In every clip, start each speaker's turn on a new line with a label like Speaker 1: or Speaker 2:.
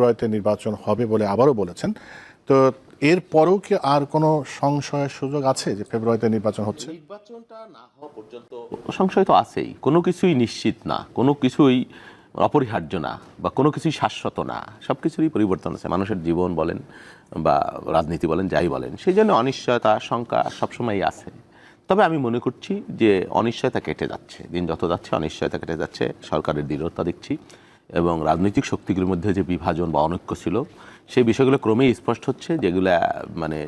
Speaker 1: ফেব্রুয়ারিতে নির্বাচন হবে বলে আবারও বলেছেন। তো এরপরেও কি আর কোনো সংশয়ের সুযোগ আছে যে ফেব্রুয়ারিতে নির্বাচন হচ্ছে?
Speaker 2: নির্বাচনটা না হওয়া পর্যন্ত সংশয় তো আছেই। কোনো কিছুই নিশ্চিত না, কোনো কিছুই অপরিহার্য না, বা কোনো কিছুই শাশ্বত না। সব কিছুরই পরিবর্তন আছে, মানুষের জীবন বলেন বা রাজনীতি বলেন, যাই বলেন। সেই জন্য অনিশ্চয়তা, শঙ্কা সবসময়ই আছে। তবে আমি মনে করছি যে অনিশ্চয়তা কেটে যাচ্ছে, দিন যত যাচ্ছে অনিশ্চয়তা কেটে যাচ্ছে। সরকারের দৃঢ়তা দেখছি, এবং রাজনৈতিক শক্তিগুলোর মধ্যে যে বিভাজন বা অনৈক্য ছিল সেই বিষয়গুলো ক্রমেই স্পষ্ট হচ্ছে, যেগুলো মানে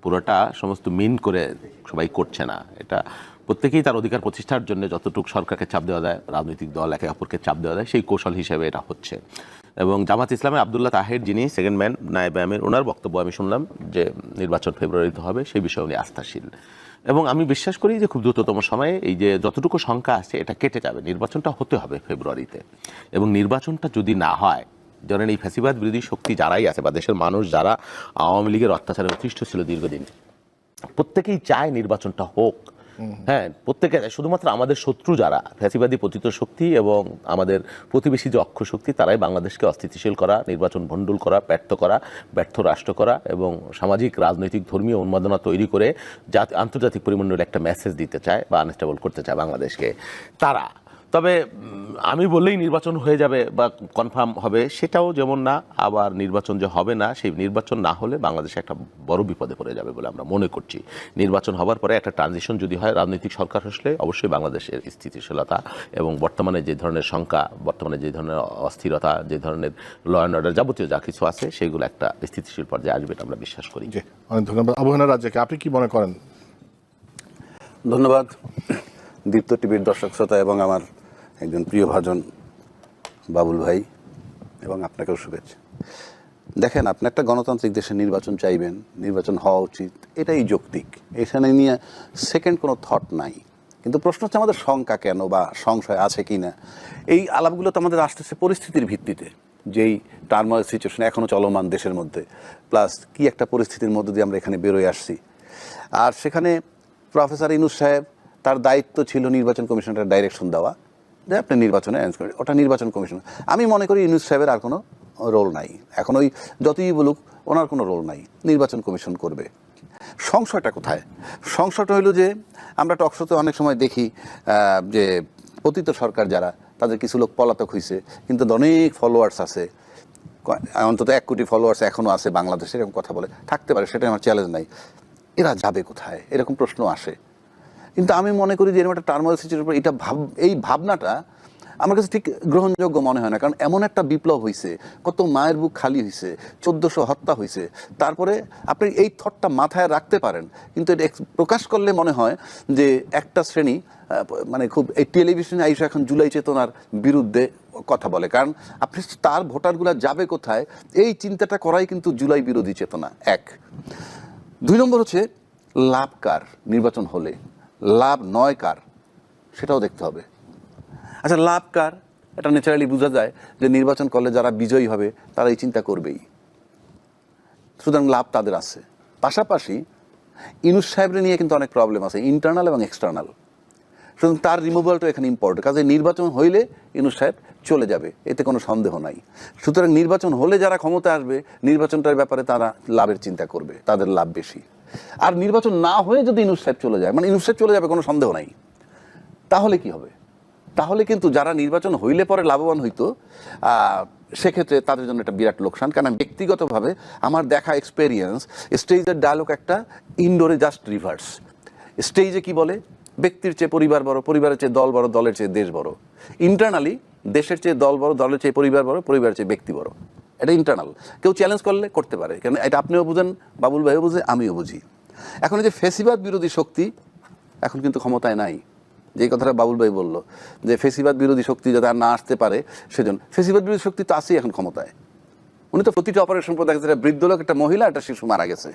Speaker 2: পুরোটা সমস্ত মিন করে সবাই করছে না। এটা প্রত্যেকেই তার অধিকার প্রতিষ্ঠার জন্য যতটুকু সরকারকে চাপ দেওয়া যায়, রাজনৈতিক দল একে অপরকে চাপ দেওয়া যায়, সেই কৌশল হিসেবে এটা হচ্ছে। এবং জামাত ইসলামের আবদুল্লাহ তাহের, যিনি সেকেন্ড ম্যান নায়েব আমির, ওনার বক্তব্য আমি শুনলাম যে নির্বাচন ফেব্রুয়ারিতে হবে, সেই বিষয়ে উনি আস্থাশীল। এবং আমি বিশ্বাস করি যে খুব দ্রুততম সময়ে এই যে যতটুকু শঙ্কা আছে এটা কেটে যাবে। নির্বাচনটা হতে হবে ফেব্রুয়ারিতে, এবং নির্বাচনটা যদি না হয়, ধরেন এই ফ্যাসিবাদ বিরোধী শক্তি যারাই আছে বা দেশের মানুষ যারা আওয়ামী লীগের অত্যাচারে অতিষ্ঠ ছিল দীর্ঘদিন, প্রত্যেকেই চায় নির্বাচনটা হোক। হ্যাঁ, প্রত্যেকে, শুধুমাত্র আমাদের শত্রু যারা ফ্যাসিবাদী পতিত শক্তি এবং আমাদের প্রতিবেশী যে অক্ষ শক্তি, তারাই বাংলাদেশকে অস্থিতিশীল করা, নির্বাচন ভণ্ডুল করা, ব্যর্থ রাষ্ট্র করা এবং সামাজিক, রাজনৈতিক, ধর্মীয় উন্মাদনা তৈরি করে আন্তর্জাতিক পরিমণ্ডলে একটা মেসেজ দিতে চায় বা আনস্টেবল করতে চায় বাংলাদেশকে তারা। তবে আমি বললেই নির্বাচন হয়ে যাবে বা কনফার্ম হবে সেটাও যেমন না, আবার নির্বাচন যে হবে না, সেই নির্বাচন না হলে বাংলাদেশে একটা বড় বিপদে পড়ে যাবে বলে আমরা মনে করছি। নির্বাচন হবার পরে একটা ট্রানজিশন যদি হয়, রাজনৈতিক সরকার আসলে অবশ্যই বাংলাদেশের স্থিতিশীলতা এবং বর্তমানে যে ধরনের শঙ্কা, বর্তমানে যে ধরনের অস্থিরতা, যে ধরনের ল অ্যান্ড অর্ডার যাবতীয় যা কিছু আছে, সেগুলো একটা স্থিতিশীল পর্যায়ে আসবে এটা আমরা বিশ্বাস করি।
Speaker 1: জি, অনেক ধন্যবাদ। আবু হেনা রাজ্জাক, আপনি কি মনে করেন?
Speaker 3: ধন্যবাদ দীপ্ত টিভির দর্শক শ্রোতা এবং আমার একজন প্রিয় ভাজন বাবুল ভাই, এবং আপনাকেও শুভেচ্ছা। দেখেন, আপনি একটা গণতান্ত্রিক দেশে নির্বাচন চাইবেন, নির্বাচন হওয়া উচিত, এটাই যৌক্তিক, এখানে নিয়ে সেকেন্ড কোনো থট নাই। কিন্তু প্রশ্ন হচ্ছে আমাদের শঙ্কা কেন বা সংশয় আছে কি না। এই আলাপগুলো তো আমাদের আসতেছে পরিস্থিতির ভিত্তিতে, যেই টার্মোয়াল সিচুয়েশন এখনও চলমান দেশের মধ্যে, প্লাস কি একটা পরিস্থিতির মধ্যে দিয়ে আমরা এখানে বেরোয় আসছি। আর সেখানে প্রফেসর ইউনূস সাহেব, তার দায়িত্ব ছিল নির্বাচন কমিশনের ডাইরেকশন দেওয়া যে আপনি নির্বাচনে অ্যারেঞ্জ করেন, ওটা নির্বাচন কমিশন। আমি মনে করি ইউনূস সাহেবের আর কোনো রোল নাই এখন, ওই যতই বলুক ওনার কোনো রোল নাই, নির্বাচন কমিশন করবে। সংশয়টা কোথায়? সংশয়টা হইল যে আমরা টকশোতে অনেক সময় দেখি যে পতিত সরকার যারা, তাদের কিছু লোক পলাতক হয়েছে, কিন্তু অনেক ফলোয়ার্স আছে, অন্তত 1 কোটি ফলোয়ার্স এখনও আছে বাংলাদেশে, এরকম কথা বলে থাকতে পারে, সেটা আমার চ্যালেঞ্জ নাই। এরা যাবে কোথায়, এরকম প্রশ্ন আসে। কিন্তু আমি মনে করি যে এরকম একটা টার্মোয়াল সিচুয়েশনের উপর এই ভাবনাটা আমার কাছে ঠিক গ্রহণযোগ্য মনে হয় না। কারণ এমন একটা বিপ্লব হয়েছে, কত মায়ের বুক খালি হয়েছে, 1400 হত্যা হয়েছে, তারপরে আপনি এই থটটা মাথায় রাখতে পারেন, কিন্তু এটা প্রকাশ করলে মনে হয় যে একটা শ্রেণী মানে খুব এই টেলিভিশনে আইসা এখন জুলাই চেতনার বিরুদ্ধে কথা বলে। কারণ আপনি তার ভোটারগুলা যাবে কোথায়, এই চিন্তাটা করাই কিন্তু জুলাই বিরোধী চেতনা। 1, 2 নম্বর হচ্ছে লাভ কার নির্বাচন হলে, লাভ নয় কার, সেটাও দেখতে হবে। আচ্ছা, লাভ কার? এটা ন্যাচারালি বোঝা যায় যে নির্বাচন করলে যারা বিজয়ী হবে তারা এই চিন্তা করবেই, সুতরাং লাভ তাদের আছে। পাশাপাশি ইউনূস সাহেবরে নিয়ে কিন্তু অনেক প্রবলেম আছে, ইন্টারনাল এবং এক্সটার্নাল, সুতরাং তার রিমুভালটাও এখানে ইম্পর্টেন্ট। কাজে নির্বাচন হইলে ইউনূস সাহেব চলে যাবে, এতে কোনো সন্দেহ নাই। সুতরাং নির্বাচন হলে যারা ক্ষমতা আসবে, নির্বাচনটার ব্যাপারে তারা লাভের চিন্তা করবে, তাদের লাভ বেশি। আর নির্বাচন না হয়ে যদি ইউনূস সাহেব চলে যায়, মানে ইউনূস সাহেব চলে যাবে কোনো সন্দেহ নাই, তাহলে কি হবে? তাহলে কিন্তু যারা নির্বাচন হইলে পরে লাভবান হইতো, সেক্ষেত্রে তাদের জন্য একটা বিরাট লোকসান। কারণ ব্যক্তিগতভাবে আমার দেখা এক্সপেরিয়েন্স, স্টেজের ডায়লগ একটা, ইনডোরে জাস্ট রিভার্স। স্টেজে কি বলে, ব্যক্তির চেয়ে পরিবার বড়, পরিবারের চেয়ে দল বড়, দলের চেয়ে দেশ বড়। ইন্টারনালি দেশের চেয়ে দল বড়, দলের চেয়ে পরিবার বড়, পরিবারের চেয়ে ব্যক্তি বড়। এটা ইন্টারনাল, কেউ চ্যালেঞ্জ করলে করতে পারে, কেন এটা আপনিও বুঝেন, বাবুল ভাইও বুঝে, আমিও বুঝি। এখন এই যে ফেসিবাদ বিরোধী শক্তি এখন কিন্তু ক্ষমতায় নাই, যে কথাটা বাবুল ভাই বলল যে ফেসিবাদ বিরোধী শক্তি যাতে আর না আসতে পারে সেজন্য, ফেসিবাদ বিরোধী শক্তি তো আসেই এখন ক্ষমতায়। উনি তো প্রতিটা অপারেশন পর দেখা যাচ্ছে বৃদ্ধ লোক, একটা মহিলা, একটা শিশু মারা গেছে,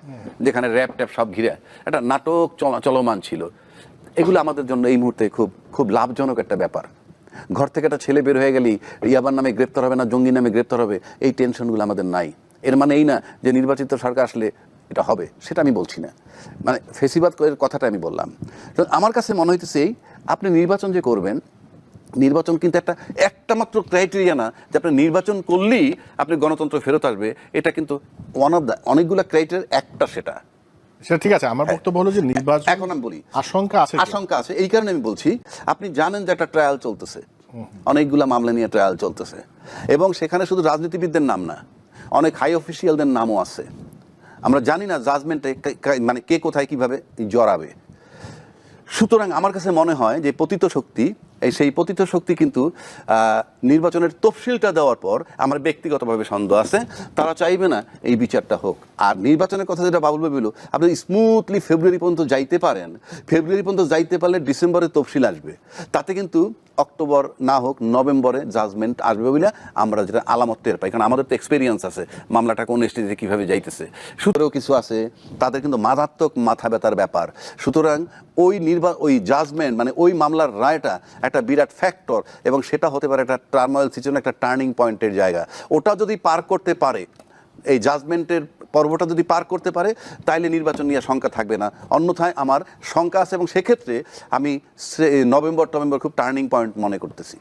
Speaker 3: যেখানে র্যাপ ট্যাপ সব ঘিরে একটা নাটক চলমান ছিল। এগুলো আমাদের জন্য এই মুহূর্তে খুব খুব লাভজনক একটা ব্যাপার। ঘর থেকে একটা ছেলে বের হয়ে গেলেই ইয়াবার নামে গ্রেপ্তার হবে না, জঙ্গি নামে গ্রেপ্তার হবে, এই টেনশনগুলো আমাদের নাই। এর মানে এই না যে নির্বাচিত সরকার আসলে এটা হবে, সেটা আমি বলছি না, মানে ফেসিবাদ কথাটা আমি বললাম। আমার কাছে মনে হইতেছে আপনি নির্বাচন যে করবেন, নির্বাচন কিন্তু একটা মাত্র ক্রাইটেরিয়া না যে আপনি নির্বাচন করলেই আপনি গণতন্ত্র ফেরত আসবে, এটা কিন্তু ওয়ান অফ দ্য অনেকগুলো ক্রাইটেরিয়া একটা সেটা।
Speaker 1: সেটা ঠিক আছে, আমার বক্তব্য হলো যে নির্বাচন
Speaker 3: এখন আমি বলি
Speaker 1: আশঙ্কা আছে,
Speaker 3: আশঙ্কা আছে, এই কারণে আমি বলছি আপনি জানেন যে একটা ট্রায়াল চলতেছে, অনেকগুলা মামলা নিয়ে ট্রায়াল চলতেছে, এবং সেখানে শুধু রাজনীতিবিদদের নাম না, অনেক হাই অফিসিয়ালদের নামও আছে। আমরা জানি না জাজমেন্টে মানে কে কোথায় কিভাবে জড়াবে। সুতরাং আমার কাছে মনে হয় যে পতিত শক্তি, সেই পতিত শক্তি কিন্তু নির্বাচনের তফসিলটা দেওয়ার পর আমার ব্যক্তিগতভাবে সন্দেহ আছে তারা চাইবে না এই বিচারটা হোক। আর নির্বাচনের কথা যেটা বাবুল ভাই বলল, আপনি স্মুথলি ফেব্রুয়ারি পর্যন্ত যাইতে পারেন, ফেব্রুয়ারি পর্যন্ত যাইতে পারলে ডিসেম্বরে তফসিল আসবে, তাতে কিন্তু অক্টোবর না হোক নভেম্বরে জাজমেন্ট আসবে বলে আমরা যেটা আলামত টের পাই, কারণ আমাদের তো এক্সপিরিয়েন্স আছে মামলাটা কোন স্টেজে কীভাবে যাইতেছে। সুতরাং কিছু আছে তাদের কিন্তু মারাত্মক মাথা ব্যথার ব্যাপার। সুতরাং ওই জাজমেন্ট মানে ওই মামলার রায়টা একটা বিরাট ফ্যাক্টর, এবং সেটা হতে পারে একটা টার্মোয়েল সিচুয়েশন, একটা টার্নিং পয়েন্টের জায়গা। ওটা যদি পার করতে পারে, এই জাজমেন্টের পর্বটা যদি পার করতে পারে, তাইলে নির্বাচন নিয়ে শঙ্কা থাকবে না। অন্যথায় আমার শঙ্কা আছে, এবং সেক্ষেত্রে আমি নভেম্বর খুব টার্নিং পয়েন্ট মনে করতেছি।